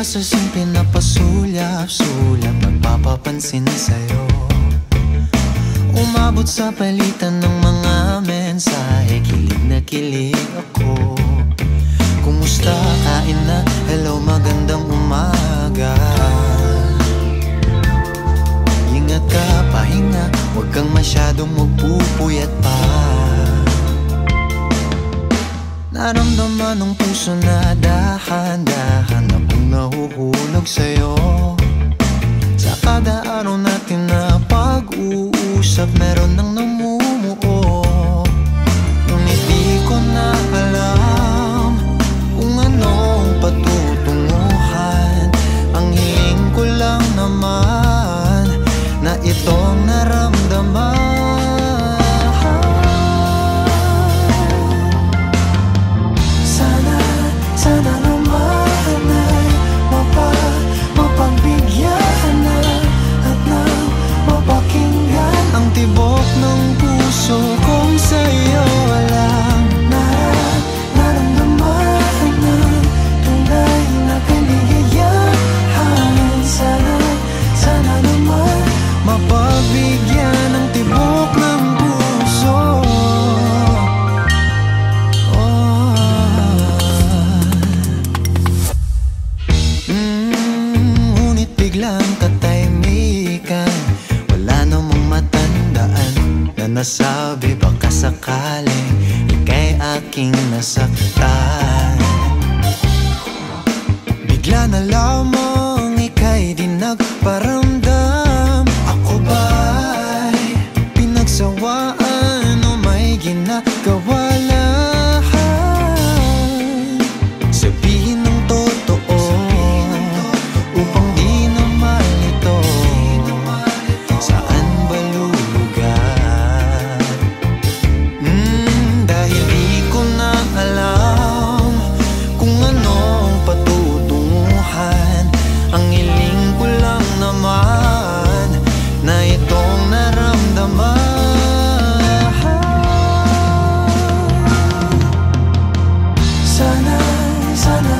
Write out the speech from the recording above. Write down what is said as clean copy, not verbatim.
Processing pinapasulyap-sulyap, nagpapapansin sa'yo. Umabot sa palitan ng mga mensahe, kilig na kilig ako. Kumusta, kain na, hello, magandang umaga. Ingat ka, pahinga, huwag kang masyadong magpupuyat pa. Naramdaman ng puso na dahan-dahan akong nahuhulog sa'yo. Sa kada araw natin na pag-uusap, meron nang namumuo. Ngunit di ko na alam kung anong patutunguhan. Ang hiling ko lang naman na itong naramdaman. Sana naman ay mapagbigyan na at nang mapakinggan ang tibok ng puso kong sa'yo walang naramdaman ng tunay na kaligayahan. Sana naman mapagbigyan ang tibok ng puso. Ngunit biglang katahimikan, wala namang matandaan na nasabi baka sakaling ika'y aking nasaktan. Bigla na lamang ika'y di nagparamdam. Ako ba'y pinagsawaan o may ginagawa lang? Sabihin ng totoo upang di na malito. Saan ba lulugar? Dahil di ko na alam kung anong patutunguhan. Ang hiling ko lang naman na itong naramdaman. Sana